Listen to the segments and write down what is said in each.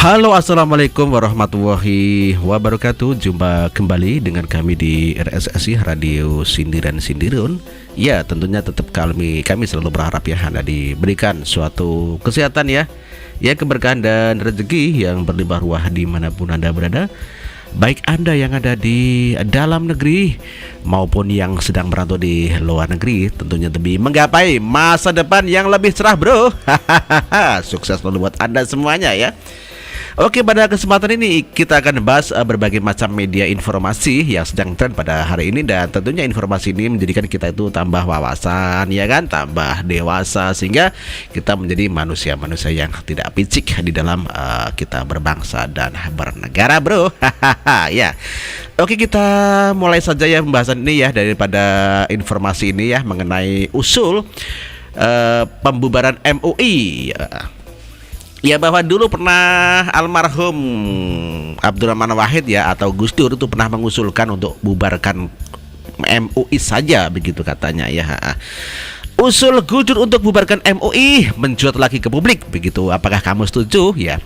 Halo, assalamualaikum warahmatullahi wabarakatuh. Jumpa kembali dengan kami di RSSI Radio Sindiran Sindirun. Ya, tentunya tetap kami selalu berharap ya Anda diberikan suatu kesehatan ya, keberkahan dan rezeki yang berlimpah ruah dimanapun Anda berada. Baik Anda yang ada di dalam negeri maupun yang sedang merantau di luar negeri, tentunya demi menggapai masa depan yang lebih cerah, bro. Sukses selalu buat Anda semuanya ya. Oke, pada kesempatan ini kita akan bahas berbagai macam media informasi yang sedang tren pada hari ini, dan tentunya informasi ini menjadikan kita itu tambah wawasan ya kan, tambah dewasa, sehingga kita menjadi manusia-manusia yang tidak picik di dalam kita berbangsa dan bernegara, bro. Ya. Oke, kita mulai saja ya pembahasan ini ya, daripada informasi ini ya mengenai usul pembubaran MUI. Ya, bahwa dulu pernah almarhum Abdurrahman Wahid ya atau Gus Dur itu pernah mengusulkan untuk bubarkan MUI saja, begitu katanya ya. Usul Gus Dur untuk bubarkan MUI mencuat lagi ke publik, begitu. Apakah kamu setuju ya?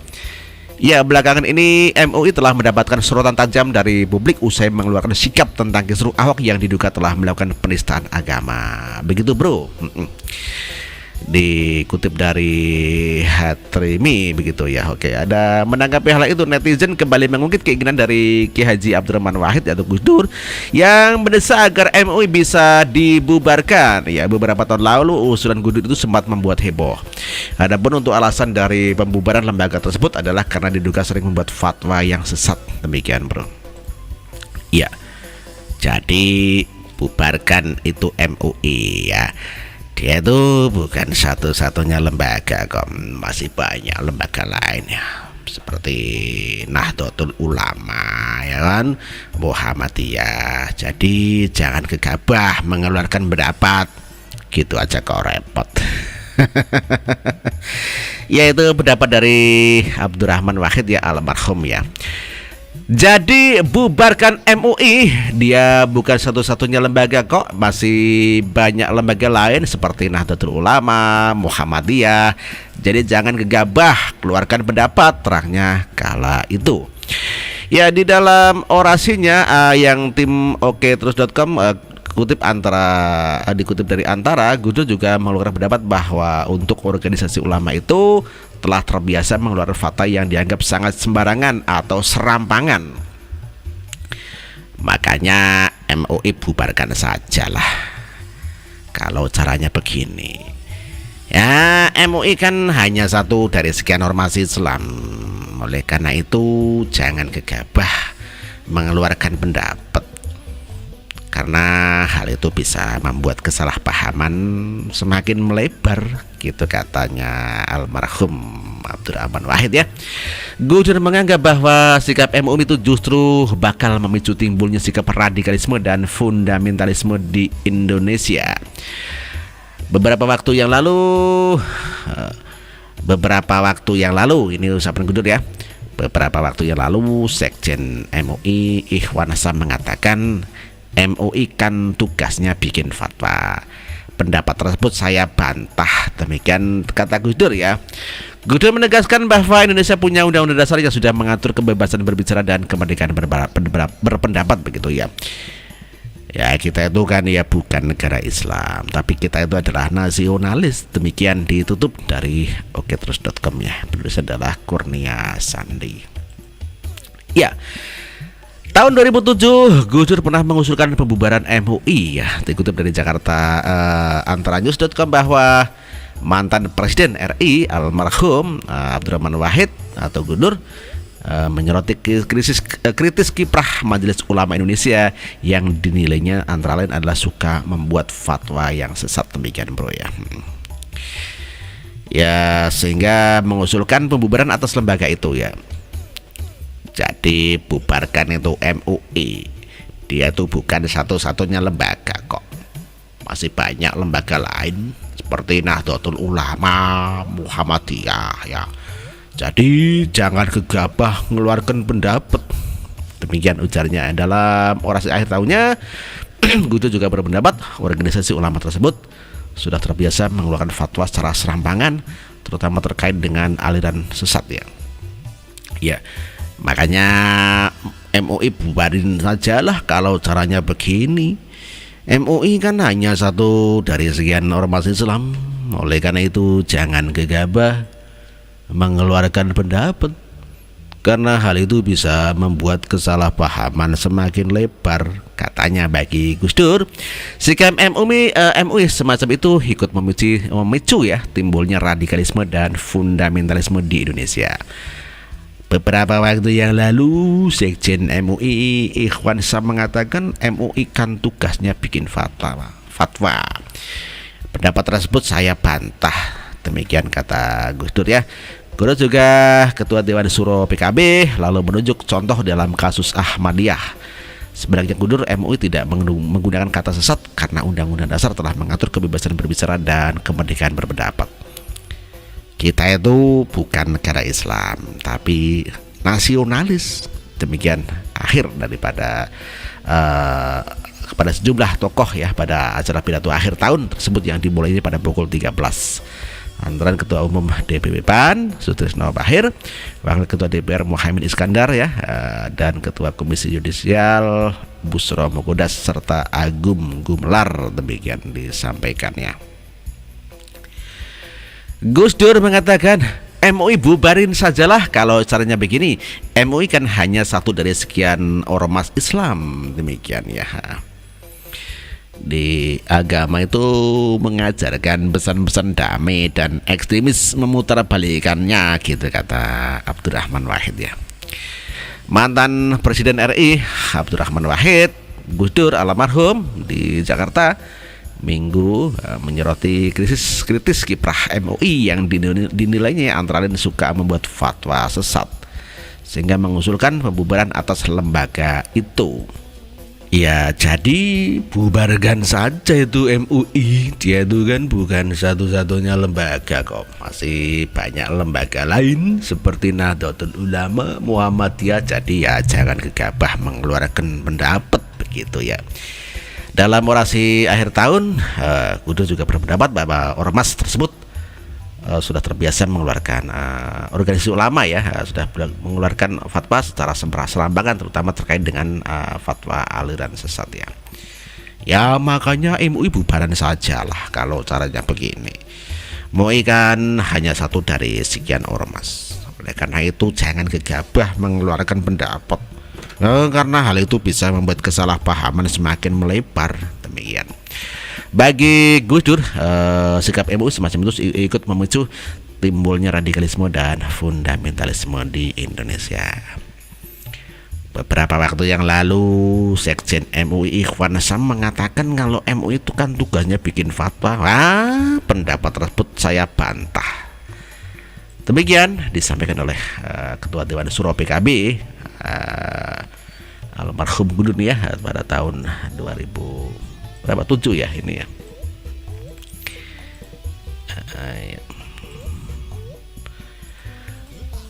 Ya, belakangan ini MUI telah mendapatkan sorotan tajam dari publik usai mengeluarkan sikap tentang kisruh Ahok yang diduga telah melakukan penistaan agama, begitu bro. Dikutip dari Hatrimi begitu ya. Oke, ada menanggapi hal itu, netizen kembali mengungkit keinginan dari Ki Haji Abdurrahman Wahid atau Gus Dur yang mendesak agar MUI bisa dibubarkan. Ya, beberapa tahun lalu usulan Gus Dur itu sempat membuat heboh. Adapun untuk alasan dari pembubaran lembaga tersebut adalah karena diduga sering membuat fatwa yang sesat. Demikian, bro. Ya. Jadi bubarkan itu MUI ya. Dia itu bukan satu-satunya lembaga kok, masih banyak lembaga lainnya seperti Nahdlatul Ulama ya kan, Muhammadiyah. Jadi jangan gegabah mengeluarkan pendapat gitu aja kok, repot. Yaitu pendapat dari Abdurrahman Wahid ya, almarhum ya. Jadi bubarkan MUI, dia bukan satu-satunya lembaga kok, masih banyak lembaga lain seperti Nahdlatul Ulama, Muhammadiyah. Jadi jangan gegabah keluarkan pendapat, terangnya kala itu. Ya, di dalam orasinya yang tim okterus.com dikutip dari Antara, Gus Dur juga mengeluarkan pendapat bahwa untuk organisasi ulama itu telah terbiasa mengeluarkan fatwa yang dianggap sangat sembarangan atau serampangan. Makanya MUI bubarkan sajalah kalau caranya begini. Ya, MUI kan hanya satu dari sekian ormas Islam. Oleh karena itu jangan gegabah mengeluarkan pendapat, karena hal itu bisa membuat kesalahpahaman semakin melebar, gitu katanya almarhum Abdurrahman Wahid ya. Gus Dur menganggap bahwa sikap MUI itu justru bakal memicu timbulnya sikap radikalisme dan fundamentalisme di Indonesia. Beberapa waktu yang lalu ini ucapan Gus Dur ya. Beberapa waktu yang lalu Sekjen MUI Ikhwan Hassam mengatakan MUI kan tugasnya bikin fatwa. Pendapat tersebut saya bantah, demikian kata Gus Dur ya. Gus Dur menegaskan bahwa Indonesia punya undang-undang dasar yang sudah mengatur kebebasan berbicara dan kemerdekaan berpendapat, begitu ya. Ya, kita itu kan ya bukan negara Islam, tapi kita itu adalah nasionalis. Demikian ditutup dari okterus.com ya. Penulis adalah Kurnia Sandi. Ya. Tahun 2007, Gus Dur pernah mengusulkan pembubaran MUI ya. Dikutip dari Jakarta Antaranyus.com bahwa mantan Presiden RI almarhum Abdurrahman Wahid atau Gus Dur menyoroti kritis kiprah Majelis Ulama Indonesia yang dinilainya antara lain adalah suka membuat fatwa yang sesat. Demikian, bro ya. Ya, sehingga mengusulkan pembubaran atas lembaga itu ya. Jadi bubarkan itu MUI. Dia itu bukan satu-satunya lembaga kok, masih banyak lembaga lain seperti Nahdlatul Ulama, Muhammadiyah ya. Jadi jangan gegabah mengeluarkan pendapat. Demikian ujarnya dalam orasi akhir tahunnya. Gus Dur juga berpendapat organisasi ulama tersebut sudah terbiasa mengeluarkan fatwa secara serampangan, terutama terkait dengan aliran sesat ya. Ya, makanya MUI bubarin sajalah kalau caranya begini. MUI kan hanya satu dari sekian ormas Islam. Oleh karena itu jangan gegabah mengeluarkan pendapat, karena hal itu bisa membuat kesalahpahaman semakin lebar, katanya bagi Gus Dur. Sikap MUI semacam itu ikut memicu ya timbulnya radikalisme dan fundamentalisme di Indonesia. Beberapa waktu yang lalu, Sekjen MUI Ikhwan Sam mengatakan MUI kan tugasnya bikin fatwa. Pendapat tersebut saya bantah. Demikian kata Gus Dur ya. Guru juga Ketua Dewan Suro PKB lalu menunjuk contoh dalam kasus Ahmadiyah. Sebenarnya Gus Dur, MUI tidak menggunakan kata sesat karena Undang-Undang Dasar telah mengatur kebebasan berbicara dan kemerdekaan berpendapat. Kita itu bukan negara Islam, tapi nasionalis. Demikian akhir daripada kepada sejumlah tokoh ya pada acara pidato akhir tahun tersebut yang dimulai pada pukul 13. Antara Ketua Umum DPP PAN Sutrisno Bahir, Wakil Ketua DPR Muhaimin Iskandar ya, dan Ketua Komisi Yudisial Busro Mogodas serta Agum Gumelar, demikian disampaikannya. Gus Dur mengatakan MUI bubarin sajalah kalau caranya begini. MUI kan hanya satu dari sekian ormas Islam, demikian ya. Di agama itu mengajarkan pesan-pesan damai dan ekstremis memutarbalikannya, gitu kata Abdurrahman Wahid ya. Mantan Presiden RI Abdurrahman Wahid, Gus Dur almarhum di Jakarta Minggu menyoroti kritis kiprah MUI yang dinilainya antara lain suka membuat fatwa sesat, sehingga mengusulkan pembubaran atas lembaga itu. Ya, jadi bubarkan saja itu MUI. Dia itu kan bukan satu-satunya lembaga kok. Masih banyak lembaga lain seperti Nahdlatul Ulama, Muhammadiyah. Jadi ya jangan gegabah mengeluarkan pendapat begitu ya. Dalam orasi akhir tahun, Gus Dur juga berpendapat bahwa ormas tersebut sudah terbiasa mengeluarkan organisasi ulama ya, sudah mengeluarkan fatwa secara serambangan, terutama terkait dengan fatwa aliran sesat ya. Ya makanya MUI bubaran sajalah kalau caranya begini. MUI kan hanya satu dari sekian ormas. Oleh karena itu jangan gegabah mengeluarkan pendapat, karena hal itu bisa membuat kesalahpahaman semakin melebar, demikian. Bagi Gus Dur, sikap MUI semacam itu ikut memicu timbulnya radikalisme dan fundamentalisme di Indonesia. Beberapa waktu yang lalu, Sekjen MUI Ikhwan Sam mengatakan kalau MUI itu kan tugasnya bikin fatwa. Pendapat tersebut saya bantah. Demikian disampaikan oleh Ketua Dewan Suro PKB almarhum Gus Dur ya pada tahun 2007 ya ini ya.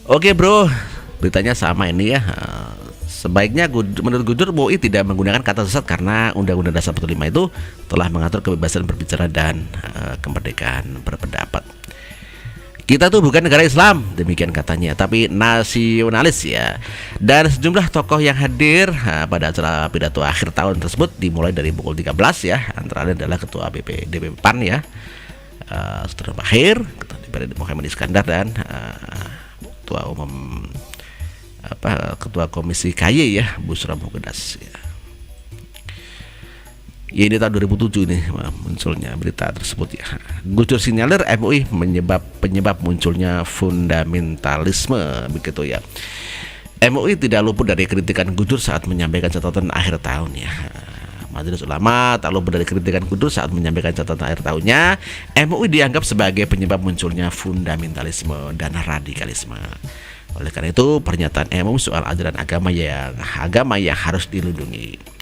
Oke bro, beritanya sama ini ya. Sebaiknya menurut Gus Dur, MUI tidak menggunakan kata sesat karena Undang-Undang Dasar 45 itu telah mengatur kebebasan berbicara dan kemerdekaan berpendapat. Kita tuh bukan negara Islam, demikian katanya, tapi nasionalis ya. Dan sejumlah tokoh yang hadir pada acara pidato akhir tahun tersebut dimulai dari pukul 13 ya. Antara lain adalah Ketua DPP PAN ya, Sutrisno Bahir, Ketua DPR Muhaimin Iskandar, dan Ketua Umum Ketua Komisi KY ya, Busro Mogodas ya. Ya ini tahun 2007 nih munculnya berita tersebut ya. Gus Dur sinyalir MUI penyebab munculnya fundamentalisme begitu ya. MUI tidak luput dari kritikan Gus Dur saat menyampaikan catatan akhir tahun ya. Majelis Ulama tak luput dari kritikan Gus Dur saat menyampaikan catatan akhir tahunnya. MUI dianggap sebagai penyebab munculnya fundamentalisme dan radikalisme. Oleh karena itu pernyataan MUI soal ajaran agama yang harus dilindungi.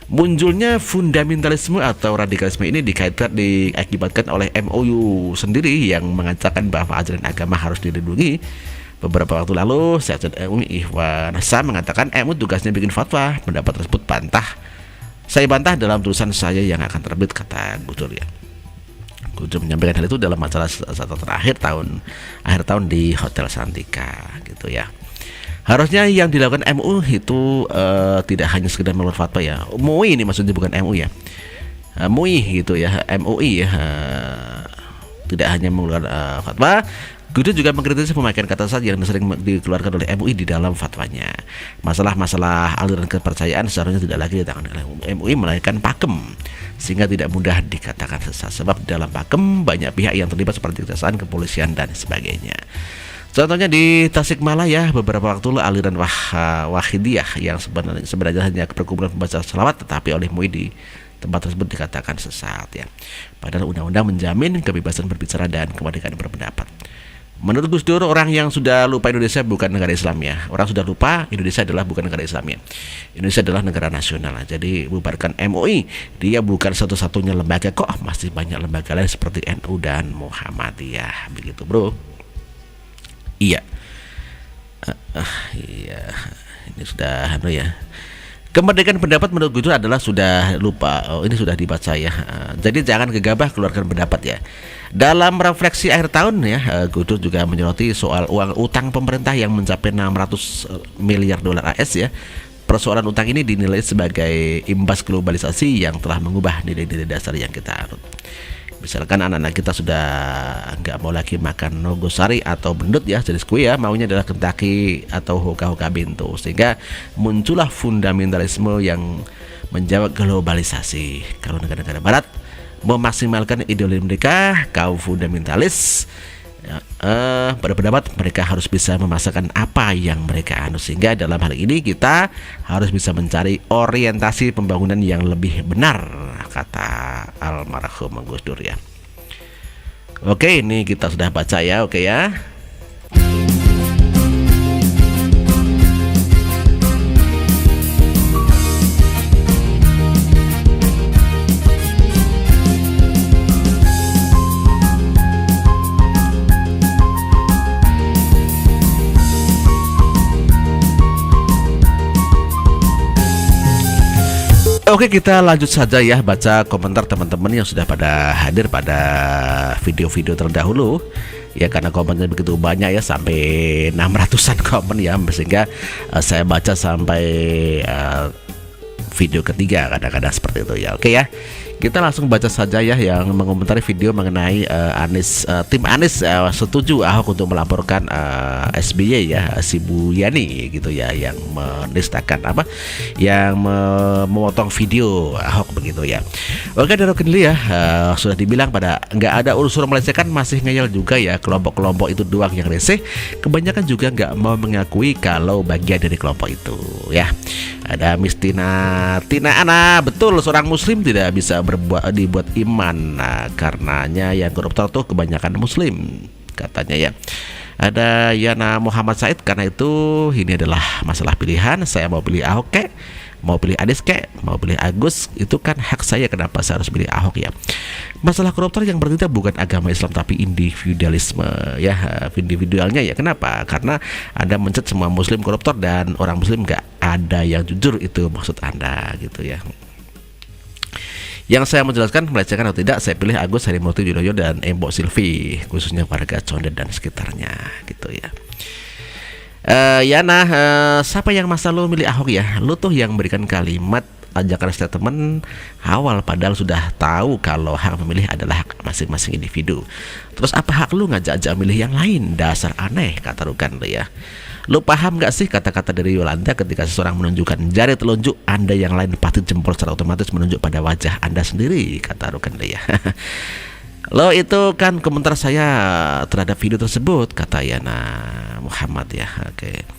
Munculnya fundamentalisme atau radikalisme ini diakibatkan oleh MUI sendiri yang mengatakan bahwa ajaran agama harus dilindungi. Beberapa waktu lalu, Sekjen MUI Ikhwan Sam mengatakan MUI tugasnya bikin fatwa. Pendapat tersebut bantah. Saya bantah dalam tulisan saya yang akan terbit, kata Gus Dur ya. Gus Dur menyampaikan hal itu dalam acara akhir tahun di Hotel Santika gitu ya. Harusnya yang dilakukan MUI itu tidak hanya sekedar mengeluarkan fatwa ya. MUI ini maksudnya bukan MUI ya. MUI gitu ya, MUI ya. Tidak hanya mengeluarkan fatwa, Gudo juga mengkritisi pemakaian kata saja yang sering dikeluarkan oleh MUI di dalam fatwanya. Masalah-masalah aliran kepercayaan seharusnya tidak lagi ditangani oleh MUI melainkan pakem, sehingga tidak mudah dikatakan sesat. Sebab di dalam pakem banyak pihak yang terlibat seperti kejaksaan, kepolisian dan sebagainya. Contohnya di Tasikmalaya beberapa waktu lalu aliran Wahidiyah yang sebenarnya hanya perkumpulan pembaca selawat, tetapi oleh MUI di tempat tersebut dikatakan sesat ya. Padahal undang-undang menjamin kebebasan berbicara dan kemerdekaan berpendapat. Menurut Gus Dur, orang yang sudah lupa Indonesia bukan negara Islam ya. Orang sudah lupa Indonesia adalah bukan negara Islam ya. Indonesia adalah negara nasional. Jadi bubarkan MUI, dia bukan satu-satunya lembaga kok. Masih banyak lembaga lain seperti NU dan Muhammadiyah. Begitu bro. Iya. Iya. Ini sudah ya. Kemerdekaan pendapat menurut Gus Dur adalah sudah lupa. Ini sudah dibaca ya. Jadi jangan gegabah keluarkan pendapat ya. Dalam refleksi akhir tahun ya, Gus Dur juga menyoroti soal uang utang pemerintah yang mencapai 600 miliar dolar AS ya. Persoalan utang ini dinilai sebagai imbas globalisasi yang telah mengubah nilai-nilai dasar yang kita anut. Misalkan anak-anak kita sudah nggak mau lagi makan nogosari atau bendut ya, jenis kue ya, maunya adalah Kentucky atau hoka-hoka bento, sehingga muncullah fundamentalisme yang menjawab globalisasi. Kalau negara-negara barat memaksimalkan ideologi mereka, kaum fundamentalis berpendapat mereka harus bisa memasarkan apa yang mereka anut, sehingga dalam hal ini kita harus bisa mencari orientasi pembangunan yang lebih benar, kata almarhum Gus Dur ya. Oke, ini kita sudah baca ya, oke ya. Oke, kita lanjut saja ya, baca komentar teman-teman yang sudah pada hadir pada video-video terdahulu ya, karena komennya begitu banyak ya, sampai 600-an komen ya, sehingga saya baca sampai video ketiga kadang-kadang seperti itu ya. Oke ya, kita langsung baca saja ya yang mengomentari video mengenai tim Anies setuju Ahok untuk melaporkan SBY ya, si Bu Yani gitu ya, yang menistakan yang memotong video Ahok begitu ya. Oke, dari dulu ya, sudah dibilang pada nggak ada unsur melecehkan, masih ngeyel juga ya, kelompok-kelompok itu doang yang reseh, kebanyakan juga nggak mau mengakui kalau bagian dari kelompok itu ya. Ada Miss Tina Ana, betul, seorang muslim tidak bisa dibuat iman, karenanya yang koruptor tuh kebanyakan muslim katanya ya. Ada Yana Muhammad Said, karena itu ini adalah masalah pilihan, saya mau pilih Ahok kek, mau pilih Anies kek, mau pilih Agus, itu kan hak saya, kenapa saya harus pilih Ahok ya. Masalah koruptor yang bertindak bukan agama Islam tapi individualisme ya, individualnya ya. Kenapa? Karena Anda mencet semua muslim koruptor dan orang muslim nggak ada yang jujur, itu maksud Anda gitu ya. Yang saya menjelaskan melecehkan atau tidak, saya pilih Agus Harimurti Yudhoyono dan Embok Silvi, khususnya warga Condet dan sekitarnya gitu ya. Yana, siapa yang masa lu milih Ahok ya? Lu tuh yang berikan kalimat ajakan statement awal, padahal sudah tahu kalau hak memilih adalah hak masing-masing individu. Terus apa hak lu ngajak-ajak milih yang lain? Dasar aneh, kata Rukan ya. Lu paham gak sih kata-kata dari Yolanda ketika seseorang menunjukkan jari telunjuk, Anda yang lain pasti jempol secara otomatis menunjuk pada wajah Anda sendiri, kata Rukan ya. Lo itu kan komentar saya terhadap video tersebut, kata Yana Muhammad ya. Oke.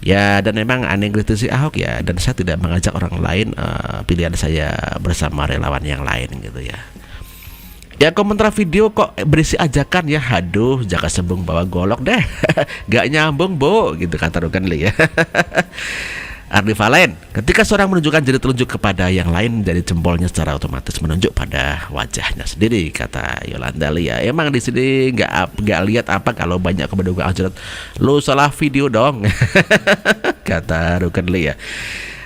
Ya, dan memang aneh kritisi Ahok ya, dan saya tidak mengajak orang lain, pilihan saya bersama relawan yang lain gitu ya. Ya, komentar video kok berisi ajakan ya, aduh, jaka sembung bawa golok deh. Gak nyambung bo, gitu kata Rukan ya. Ardi Valen, ketika seorang menunjukkan jari telunjuk kepada yang lain, jari jempolnya secara otomatis menunjuk pada wajahnya sendiri, kata Yolanda Lia. Emang di sini nggak lihat apa kalau banyak kebedugaan ajaran, lu salah video dong, kata Rukan Lia.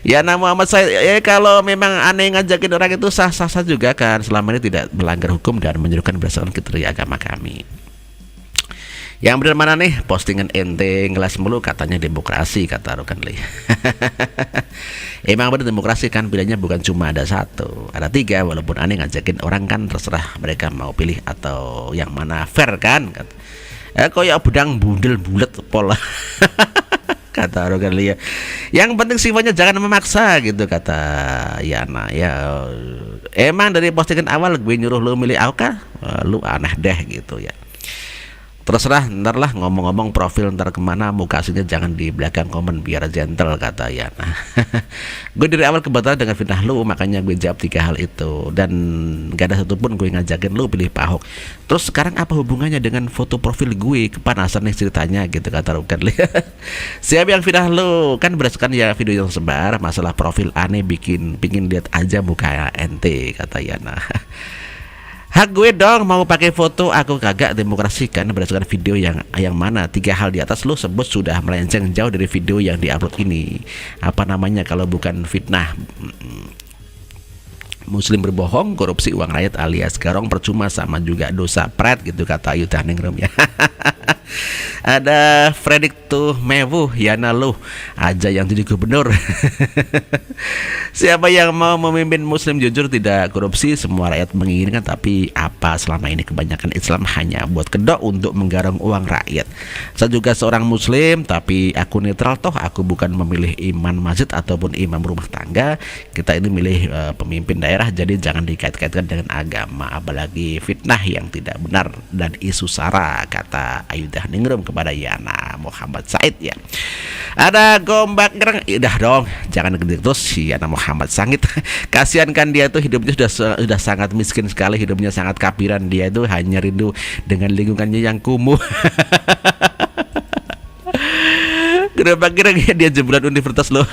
Ya, nama Muhammad saya kalau memang aneh ngajakin orang itu sah-sah juga kan, selama ini tidak melanggar hukum dan menyerukan berdasarkan kriteria agama kami. Yang benar mana nih? Postingan ente ngelas mulu katanya demokrasi, kata Rokan Lee. Emang benar demokrasi kan, pilihannya bukan cuma ada satu, ada tiga. Walaupun aneh ngajakin orang kan terserah mereka mau pilih atau yang mana, fair kan? Koyak bedang bundel bulat pola. Kata Rokan Lee. Yang penting sifatnya jangan memaksa gitu, kata Yana. Ya emang dari postingan awal gue nyuruh lu milih aku kah? Lu aneh deh gitu ya. Terserah, ntar lah ngomong-ngomong profil ntar kemana, muka aslinya jangan di belakang komen biar gentle, kata Yana. Gue dari awal kebetulan dengan fitnah lu, makanya gue jawab 3 hal itu. Dan gak ada satupun gue ngajakin lu pilih Pak Ahok. Terus sekarang apa hubungannya dengan foto profil gue? Kepanasan nih ceritanya gitu, kata Rukan. Siapa yang fitnah lu? Kan berdasarkan ya video yang sebar, masalah profil aneh pingin lihat aja muka ente, kata Yana. Hak gue dong mau pakai foto, aku kagak, demokrasi kan berdasarkan video yang mana. 3 hal di atas lu sebut sudah melenceng jauh dari video yang diupload ini. Apa namanya kalau bukan fitnah? Muslim berbohong, korupsi uang rakyat alias garong percuma sama juga dosa pret gitu, kata Ayu Taningrum ya. Ada Fredik tuh Mewu, Yana lu aja yang jadi gubernur. Siapa yang mau memimpin Muslim jujur tidak korupsi, semua rakyat menginginkan, tapi apa selama ini kebanyakan Islam hanya buat kedok untuk menggarong uang rakyat. Saya juga seorang Muslim, tapi aku netral toh, aku bukan memilih imam masjid ataupun imam rumah tangga. Kita ini milih pemimpin daerah, jadi jangan dikait-kaitkan dengan agama, apalagi fitnah yang tidak benar dan isu sara, kata Ayu Ningrum kepada Yana Muhammad Said ya. Ada Gombak Gereng, udah dong jangan gede terus si Yana Muhammad Sangit. Kasihan kan dia tuh hidupnya sudah sangat miskin sekali, hidupnya sangat kapiran, dia itu hanya rindu dengan lingkungannya yang kumuh. Gombak Gereng ya, dia jembulan universitas loh.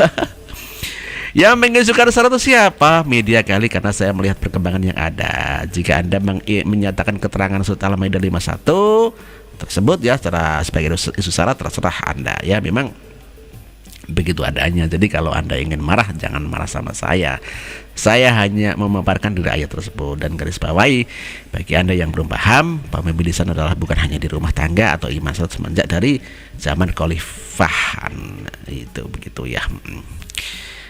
Yang mengisukan syarat itu siapa? Media kali, karena saya melihat perkembangan yang ada. Jika Anda menyatakan keterangan surat Al-Maidah 51 tersebut ya secara sebagai isu sara, terserah Anda ya, memang begitu adanya. Jadi kalau Anda ingin marah jangan marah sama saya hanya memaparkan dari ayat tersebut. Dan garis bawahi bagi Anda yang belum paham, pemimpin di sana adalah bukan hanya di rumah tangga atau imam salat semenjak dari zaman khalifahan itu, begitu ya.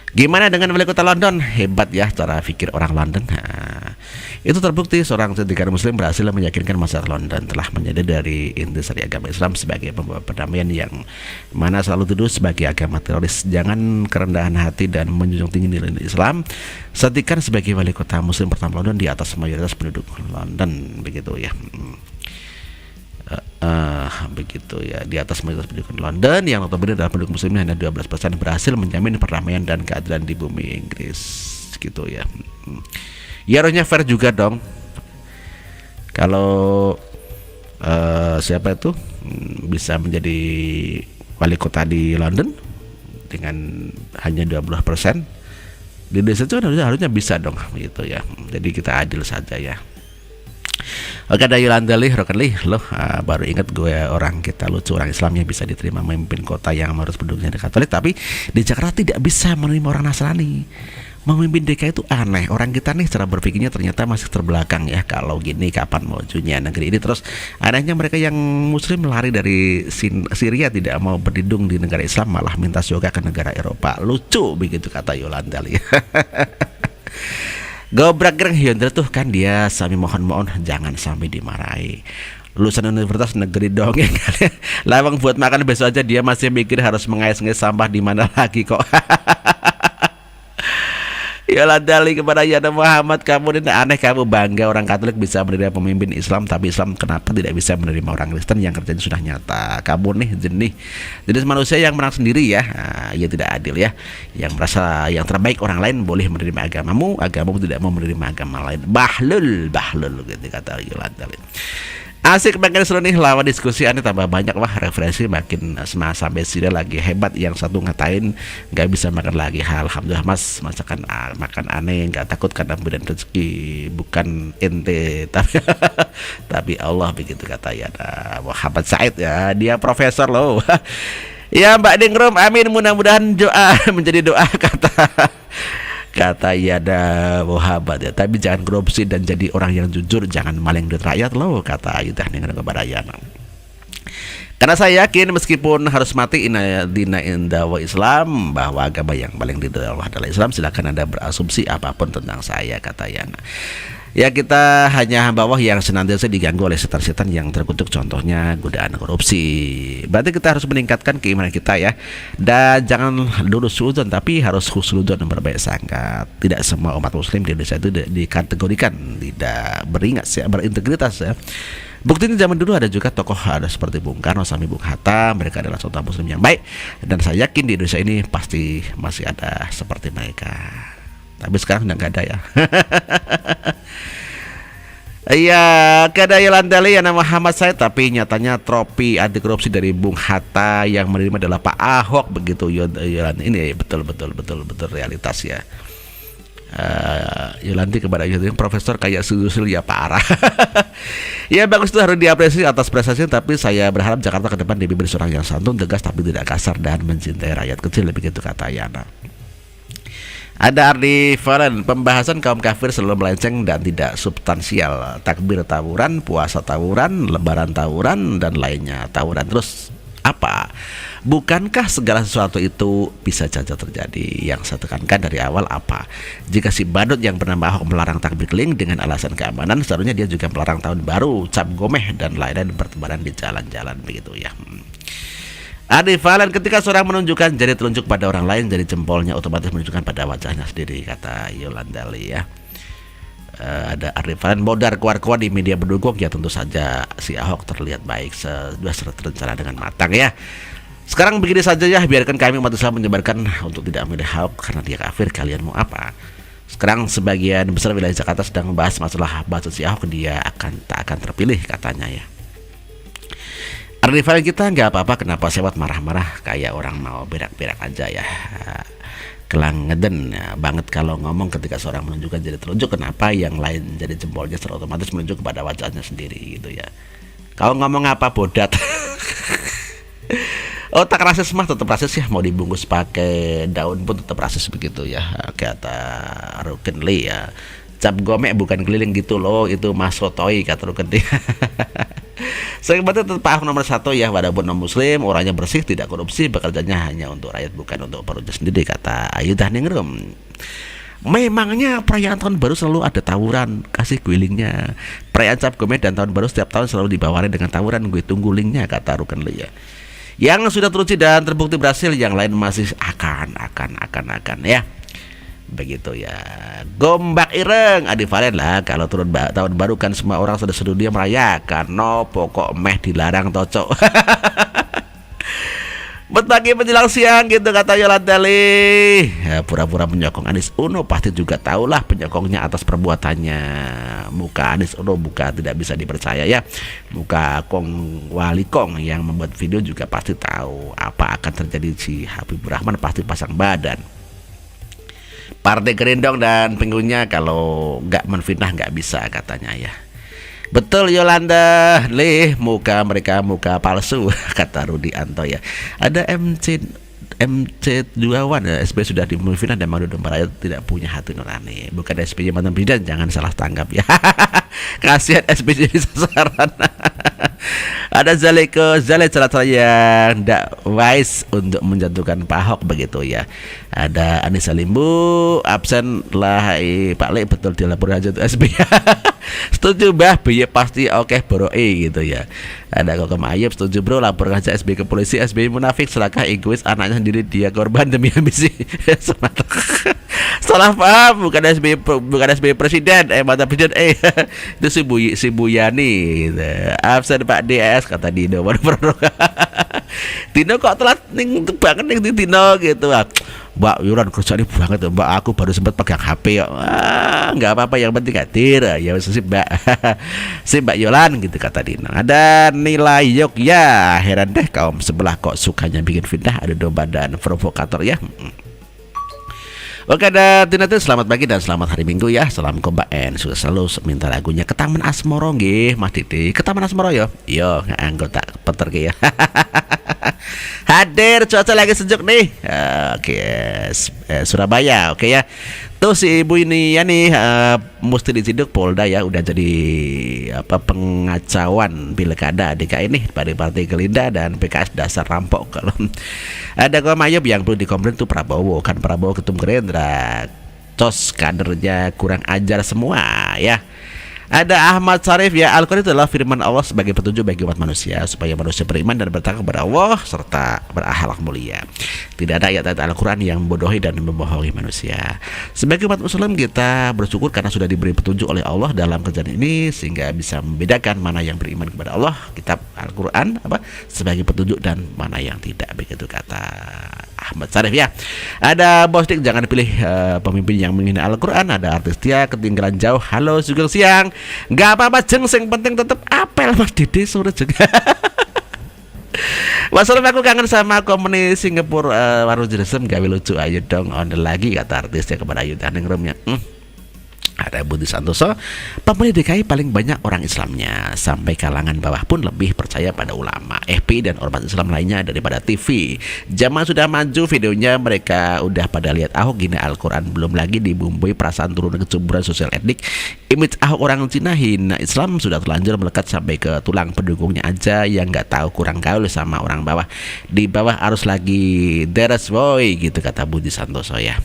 Gimana dengan wali kota London? Hebat ya cara pikir orang London. Itu terbukti seorang cendekiawan Muslim berhasil meyakinkan masyarakat London telah menyadari dari intisari agama Islam sebagai pembawa perdamaian, yang mana selalu tuduh sebagai agama teroris. Jangan kerendahan hati dan menjunjung tinggi nilai Islam. Satikan sebagai wali kota Muslim pertama London di atas mayoritas penduduk London, begitu ya. Begitu ya, di atas mayoritas penduduk London yang notabene dalam penduduk muslimnya hanya 12% berhasil menjamin perdamaian dan keadilan di bumi Inggris, gitu ya. Ya harusnya fair juga dong. Kalau siapa itu bisa menjadi wali kota di London dengan hanya 20%, di desa itu harusnya bisa dong, gitu ya. Jadi kita adil saja ya. Oke, ada Yolanda Lee, Rokan Lee, loh baru ingat gue, orang kita lucu, orang Islam yang bisa diterima memimpin kota yang harus penduduknya Katolik, tapi di Jakarta tidak bisa menerima orang Nasrani. Memimpin DKI itu aneh. Orang kita nih cara berpikirnya ternyata masih terbelakang ya. Kalau gini kapan majunya negeri ini? Terus anehnya mereka yang Muslim lari dari Syria, tidak mau berdidung di negara Islam, malah minta yoga ke negara Eropa. Lucu begitu, kata Yolanda Lee. Gobrak Gereng Hyundra tuh kan dia sampai mohon jangan sampai dimarahi. Lulusan universitas negeri dong ya kalian. Lawang buat makan besok aja dia masih mikir harus mengais-ngais sampah di mana lagi kok. Yolanda Lee kepada Yana Muhammad, kamu ini aneh, kamu bangga orang Katolik bisa menerima pemimpin Islam, tapi Islam kenapa tidak bisa menerima orang Kristen yang kerjanya sudah nyata? Kamu nih jenis manusia yang menang sendiri ya. Ya tidak adil ya. Yang merasa yang terbaik orang lain boleh menerima agamamu tidak mau menerima agama lain. Bahlul gitu, kata Yolanda Lee. Asik makin seru nih, lawan diskusi aneh tambah banyak, wah referensi makin semangat sampai sini lagi hebat. Yang satu ngatain nggak bisa makan lagi, alhamdulillah mas masakan makan aneh nggak takut karena berikan rezeki bukan ente tapi Allah, begitu kata ya Muhammad Said ya, dia profesor loh. Ya Mbak Dingrum, amin, mudah-mudahan doa menjadi doa, kata Yana Muhammad ya. Tapi jangan korupsi dan jadi orang yang jujur, jangan maling duit rakyat loh, kata Ayu Tahning kepada Yana. Karena saya yakin meskipun harus mati dina indawa Islam, bahwa agama yang paling didahulukan adalah Islam, silakan Anda berasumsi apapun tentang saya, kata Yana. Ya, kita hanya bawah yang senantiasa diganggu oleh setan-setan yang terkutuk, contohnya godaan korupsi. Berarti kita harus meningkatkan keimanan kita ya. Dan jangan dulu suudzon, tapi harus husnudzon dan berbaik sangka. Tidak semua umat muslim di Indonesia itu dikategorikan tidak berintegritas ya. Buktinya zaman dulu ada juga tokoh ada seperti Bung Karno sampai Bung Hatta, mereka adalah contoh muslim yang baik, dan saya yakin di Indonesia ini pasti masih ada seperti mereka. Tapi sekarang udah nggak ada ya. Iya, kada Yolandali ya nama Muhammad saya, tapi nyatanya trofi anti korupsi dari Bung Hatta yang menerima adalah Pak Ahok, begitu Yolandi. Ini betul realitas ya. Yolanti kepada Yolanti, profesor kayak susul ya parah. Ya bagus, itu harus diapresiasi atas prestasinya, tapi saya berharap Jakarta ke depan lebih seorang yang santun, tegas tapi tidak kasar dan mencintai rakyat kecil, begitu kata Yana. Ada Ardi Valen, pembahasan kaum kafir selalu melenceng dan tidak substansial. Takbir tawuran, puasa tawuran, lebaran tawuran, dan lainnya tawuran. Terus apa? Bukankah segala sesuatu itu bisa saja terjadi? Yang saya tekankan dari awal apa? Jika si badut yang bernama Ahok melarang takbir keliling dengan alasan keamanan, seharusnya dia juga melarang tahun baru, cap gomeh, dan lain-lain bertebaran di jalan-jalan, begitu ya. Adi Valen, ketika seorang menunjukkan jari telunjuk pada orang lain, jari jempolnya otomatis menunjukkan pada wajahnya sendiri, kata Yolandali ya. Ada Adi Valen, modar keluar-keluar di media berdukung, ya tentu saja si Ahok terlihat baik, sudah terencana dengan matang ya. Sekarang begini saja ya, biarkan kami umat Islam menyebarkan untuk tidak memilih Ahok karena dia kafir, kalian mau apa? Sekarang sebagian besar wilayah Jakarta sedang membahas masalah bahasa si Ahok, dia tak akan terpilih, katanya ya. Ardi Valen, kita nggak apa-apa, kenapa sewot marah-marah kayak orang mau berak-berak aja ya. Kelangeden ya, banget kalau ngomong ketika seorang menunjukkan jari telunjuk, kenapa yang lain jadi jempolnya secara otomatis menunjuk kepada wajahnya sendiri gitu ya. Kau ngomong apa bodat? Otak rasis mah tetap rasis ya, mau dibungkus pakai daun pun tetap rasis, begitu ya, kata Ruken Lee ya. Cap gomek bukan keliling gitu loh, itu mas sotoi, kata Ruken Lee. Saya tetap Ahok nomor 1 ya, walaupun non muslim, orangnya bersih, tidak korupsi, bekerjanya hanya untuk rakyat bukan untuk perutnya sendiri, kata Ayu Dahningrum. Memangnya perayaan tahun baru selalu ada tawuran, kasih gue linknya. Perayaan cap gomeh dan tahun baru setiap tahun selalu dibawarin dengan tawuran, gue tunggu linknya, kata Ruken Lee ya. Yang sudah teruji dan terbukti berhasil, yang lain masih akan ya. Begitu ya. Gombak ireng Adi Valen lah, kalau turun tahun baru kan semua orang sudah sedunia merayakan. No, pokok meh dilarang tocok. Pagi menjelang siang gitu, kata Yolandali ya, pura-pura menyokong Anies Uno, pasti juga tahulah penyokongnya atas perbuatannya. Muka Anies Uno buka tidak bisa dipercaya ya. Muka Kong Wali Kong yang membuat video juga pasti tahu apa akan terjadi. Si Habibur Rahman pasti pasang badan. Partai Gerindong dan pengikutnya kalau nggak menfitnah nggak bisa, katanya ya. Betul Yolanda, muka mereka muka palsu, kata Rudi Anto ya. Ada MC21 ya, SB sudah dimulai dan Madu Domba Rakyat tidak punya hati nurani. Bukan SBY mantan presiden, jangan salah tanggap ya. Kasihan SBY jadi sasaran. Ada Zale cara-cara yang tidak wise untuk menjatuhkan Pak Ahok, begitu ya. Ada Anissa Limbu absen lah, Pak Le betul dilapor aja tuh SB. Setuju Mbah, biaya pasti oke boroi gitu ya. Ada Kokom Ayub, setuju bro, lapor aja SB ke polisi. SB munafik, serakah, egois, anaknya sendiri dia korban demi ambisi. Salah paham, bukan SB presiden, mantan presiden, itu si Buyani gitu. Absen Pak DS, kata Dino. Dino kok telat banget nih Dino gitu. Mbak Yuran kerjaan banget Mbak, aku baru sempat pegang HP ya. Nggak apa-apa, yang penting hadir ya. Si Mbak Yolan gitu, kata Dino. Ada nilai yok ya, heran deh kaum sebelah kok sukanya bikin fitnah, ada domba dan provokator ya. Oke, ada Tina, selamat pagi dan selamat hari Minggu ya. Salam kompak N, sudah selalu minta lagunya ke Taman Asmoro nggih, Mas Didi. Ke Taman Asmoro yo. Yo, anggota peter ya. Hadir, cuaca lagi sejuk nih. Oke, Surabaya, oke ya. Tuh si ibu ini ya nih mesti diciduk Polda ya, udah jadi apa pengacauan pilkada DKI ini pada Partai Gerindra dan PKS dasar rampok. Kalau ada kaum ayub yang perlu dikomplain tuh Prabowo, kan Prabowo ketum Gerindra, cos kadernya kurang ajar semua ya. Ada Ahmad Syarif ya, Al-Quran itu adalah firman Allah sebagai petunjuk bagi umat manusia supaya manusia beriman dan bertakwa kepada Allah serta berakhlak mulia. Tidak ada ayat-ayat Al-Quran yang membodohi dan membohongi manusia. Sebagai umat Muslim kita bersyukur karena sudah diberi petunjuk oleh Allah dalam kejadian ini sehingga bisa membedakan mana yang beriman kepada Allah, kitab Al-Quran sebagai petunjuk dan mana yang tidak, begitu kata Ahmad Syarif ya. Ada Bos Dik, jangan pilih pemimpin yang menghina Al-Quran. Ada artis Tia ketinggalan jauh. Halo Sugeng Siang. Gak apa-apa jeng, yang penting tetap apel Mas Dede sore juga. Masalah aku kangen sama komunis Singapura Waru Jeresem gawe lucu ayo dong on lagi kata artisnya kepada Ayu Taningrum ya. Ada Budi Santoso, pemerintah DKI paling banyak orang Islamnya, sampai kalangan bawah pun lebih percaya pada ulama, FPI dan ormas Islam lainnya daripada TV. Zaman sudah maju, videonya mereka udah pada lihat Ahok gini Al-Quran, belum lagi dibumbui perasaan turun kecemburuan sosial etnik. Image Ahok orang Cina hina Islam sudah terlanjur melekat sampai ke tulang pendukungnya aja yang nggak tahu kurang gaul sama orang bawah. Di bawah harus lagi deres boy gitu kata Budi Santoso ya.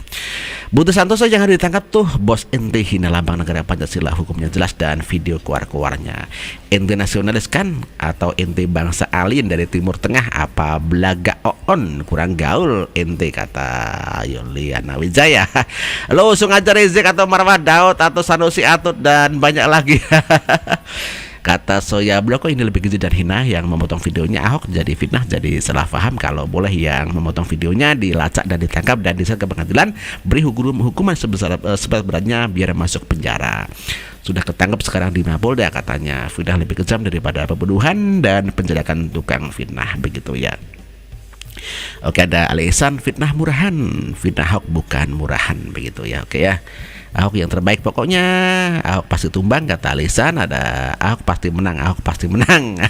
Budi Santoso yang harus ditangkap tuh bos ente hina lambang negara Pancasila, hukumnya jelas dan video keluar-keluarnya. Ente nasionalis kan atau ente bangsa alien dari Timur Tengah, apa belaga on kurang gaul ente kata Yoliana Wijaya. Lo usung aja Rizik atau Marwah Daud atau Sanusi Atut dan banyak lagi. Kata Soya Bloko ini lebih gizi dan hina yang memotong videonya Ahok jadi fitnah, jadi salah paham. Kalau boleh yang memotong videonya dilacak dan ditangkap dan diseret ke pengadilan, beri hukuman sebesar-beratnya biar masuk penjara. Sudah ketangkep sekarang di Mapolda katanya. Fitnah lebih kejam daripada pembunuhan dan penjarakan tukang fitnah begitu ya. Oke, ada Alisan, fitnah murahan, fitnah Ahok bukan murahan begitu ya. Oke ya. Ahok yang terbaik pokoknya, Ahok pasti tumbang kata Alisan. Ada Ahok pasti menang, Ahok pasti menang.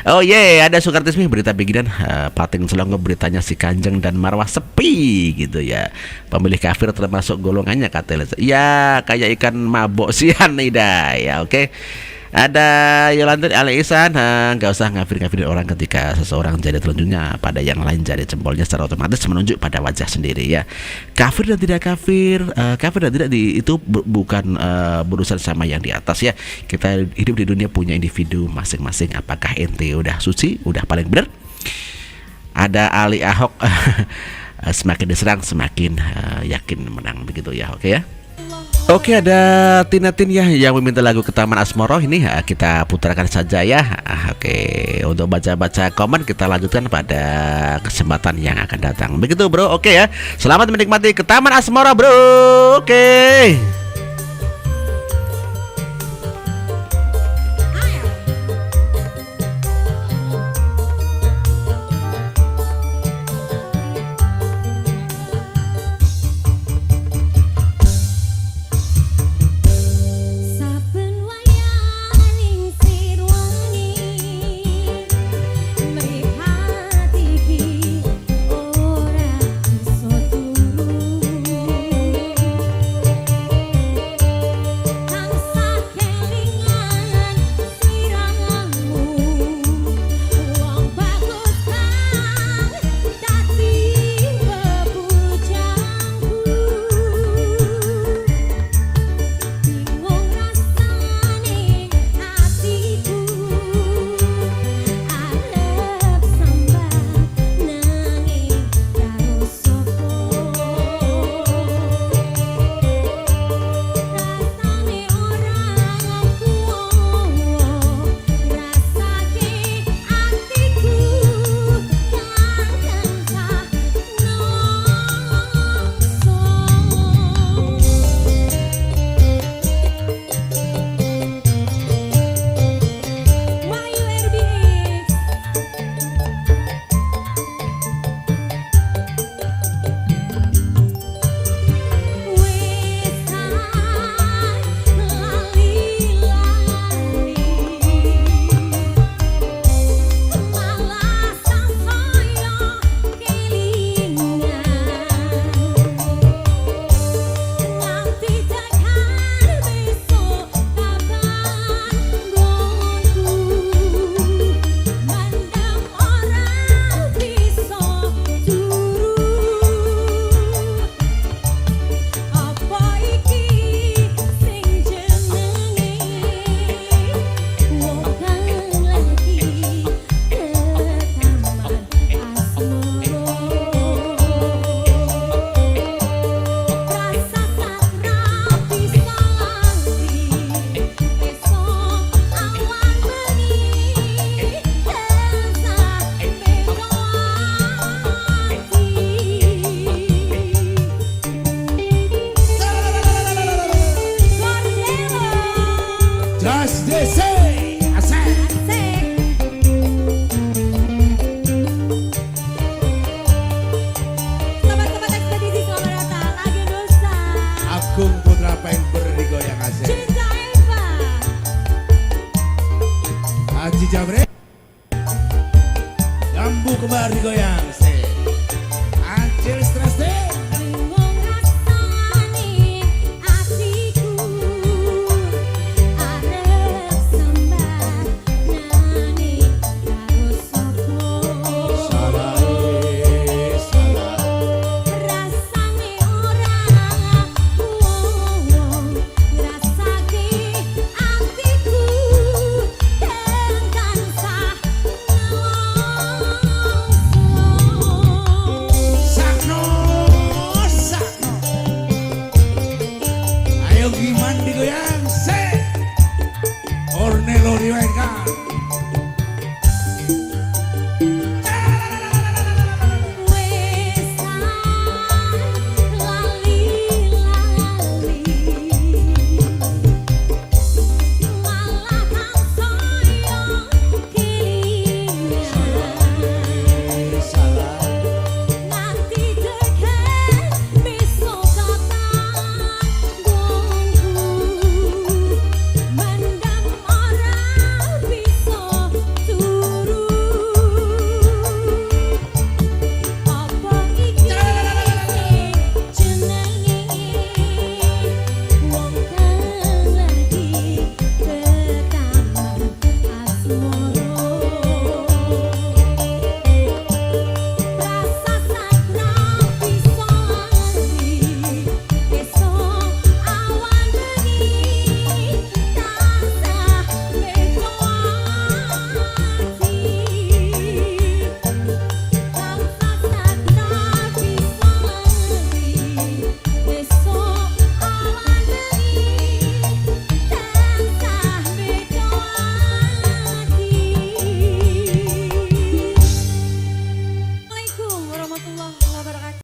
Oh ada Sukartismi berita bikinan Pating Selongo, beritanya si Kanjeng dan Marwah sepi gitu ya. Pemilih kafir termasuk golongannya kata Alisan. Ya kayak ikan mabok sian nih dah ya. Oke. Ada Yolanda Alisan, nggak usah ngafir-ngafirin orang ketika seseorang jari telunjuknya pada yang lain jari jempolnya secara otomatis menunjuk pada wajah sendiri ya. Kafir dan tidak kafir, kafir dan tidak itu bukan berurusan sama yang di atas ya. Kita hidup di dunia punya individu masing-masing. Apakah ente udah suci, udah paling benar? Ada Ali Ahok, semakin diserang semakin yakin menang begitu ya. Oke ya. Oke, ada Tina Tin ya yang meminta lagu ke Taman Asmoro ini kita putarkan saja ya. Oke, untuk baca-baca komen kita lanjutkan pada kesempatan yang akan datang. Begitu bro, oke ya. Selamat menikmati ke Taman Asmoro bro. Oke. Mas DC asik. Sobat-sobat ekspedisi selamat datang. Agendosa Agung Putra Pember digoyang asik. Cinta Eva Haji Jamre Gambu kembar digoyang asik. Anjir Strasde Wong rasane atiku arep sembah nani karo sapa salah rasane ora wong ngrasake atiku den tansah Sakno Sakno. Ayo gimana digoyang